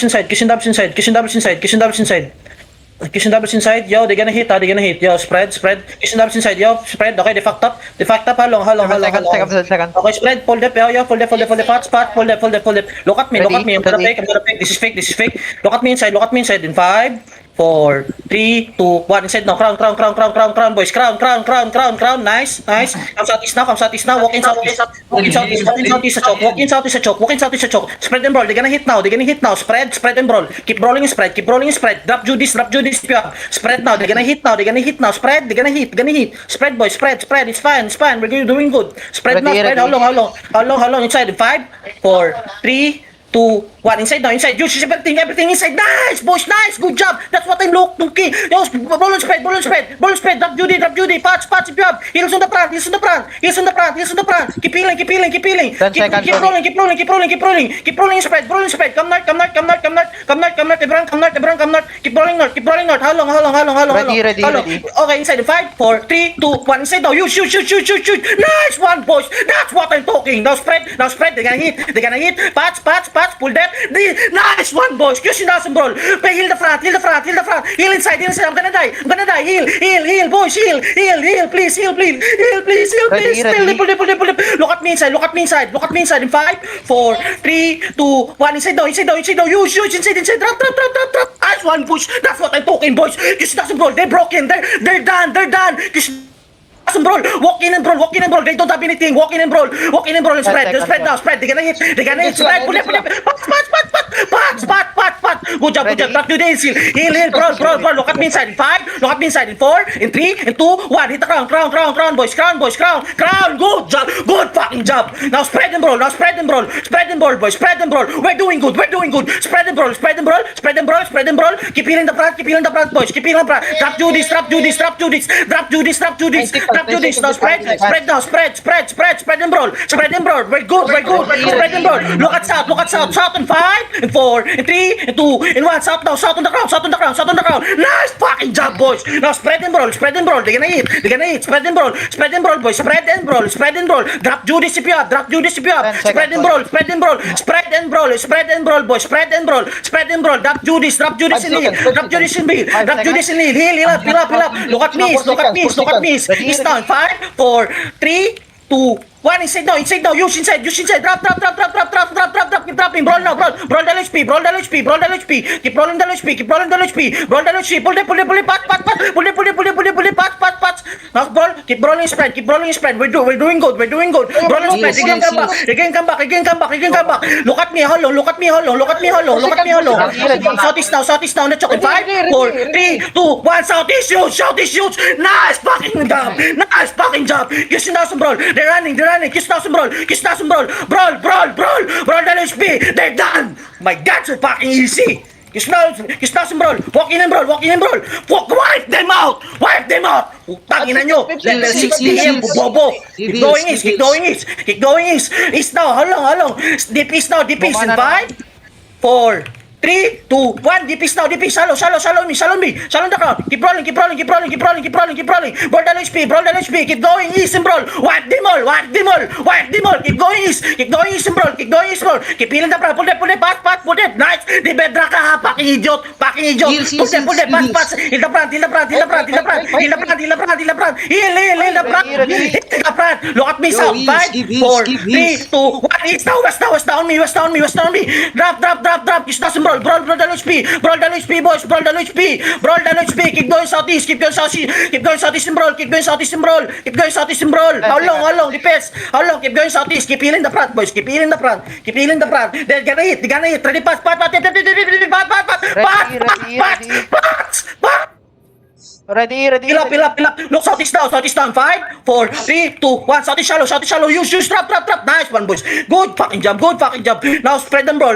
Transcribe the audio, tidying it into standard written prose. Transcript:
inside, kissing doubles inside, kissing doubles inside, kissing doubles inside. Kissing doubles inside, yo, they're gonna hit, yo, spread, kissing doubles inside, yo, spread, okay, they fucked up, halong. Second. Okay, spread, pull dip, yo, pull dip, spot, pull dip. Look at me, I'm gonna fake, this is fake. Look at me inside, in 5, 4, 3, 2, 1, inside now, crown, boys, crown, nice. Come southeast now, walk in southeast sa choke, spread and roll, they're gonna hit now, spread and roll, keep rolling and spread, drop Judas if you have, spread now, they're gonna hit now, spread, they're gonna hit, spread boys, spread, it's fine, we're doing good, spread now, spread, how long, inside, in 5, 4, 3, 2, 1, inside now, use everything inside, nice, boys, nice, good job, that's what I'm looking, yo, ball on spread, drop Judy, patch, if you have, heels on the front, keep healing, keep rolling, spread, come north, keep rolling north, how long, Ready. okay, inside, in 5, 4, 3, 2, 1, inside now, you shoot, nice one, boys, that's what I'm talking, now spread, they're gonna hit, patch, pull that, nice one, boys, Christian doesn't brawl, heal the front, heal inside, I'm gonna die, heal, boys, heal, please, Ready. pull it, look at me inside, in 5, 4, 3, 2, 1, inside now, you shoot, inside, drop, nice one, push, that's what I'm talking, boys, Christian doesn't brawl, they're broken, they're done, Christian doesn't brawl, walk in and brawl, they don't have anything, walk in and brawl, and spread now, they're gonna hit, spread, pull it, pat, good job, drop to the heal, brawl, look at me inside, in 5, in 4, in 3, in 2, 1, hit the crown, boys, good job, good fucking job, now spread and brawl, boys, we're doing good, spread and brawl, keep healing the front, boys, drop Judas, drop Judas, now spread and brawl, we're good, spread and brawl, look at south, in 5, in 4, in 3, in 2, in 1, south on the ground, nice fucking job, boys, now spread and brawl, they're gonna hit, spread and brawl, boys, spread and brawl, drop Judas if you have, spread and brawl, boys, spread and brawl, drop Judas in heal, heal up, look at me, it's now in 5, 4, 3, 2, 1, inside now, use inside, drop, keep dropping, brawl now, brawl the HP, keep rolling the HP, pull it, pat, now brawl, keep rolling spread, we're doing good, brawl and spread, again come back, look at me, hollow, southeast now, let's choke in 5, 4, 3, 2, 1, southeast, shoot, nice fucking job, Christian doesn't brawl, they're running, Kiss doesn't brawl, brawl the HP, they're done, my God, so fucking easy, Kiss doesn't brawl, walk in and brawl, wipe them out, tangina nyo, level 60 yan, bobo, keep going east now, how long, deep east now, in 5, 4, 3, 2, 1, deep east, shallow me, shallow the crowd, keep rolling, brawl the HP, keep going east and brawl, wipe them all, keep going east and brawl, keep healing the crowd, pull it, pat, nice, the bedrock ka, fucking idiot, pull it, pat, heal the front, look at me, south, 5, 4, 3, 2, 1, east now, west down me, drop, kiss doesn't brawl, brawl the HP, boys, brawl the HP, keep going southeast and brawl, how long, defense, keep going southeast, keep healing the front, boys, they're gonna hit, ready, pass, Ready. Fill up. Look, southeast down. 5, 4, 3, 2, 1. Southeast shallow. Use, drop. Nice one, boys. Good fucking job. Now spread and brawl.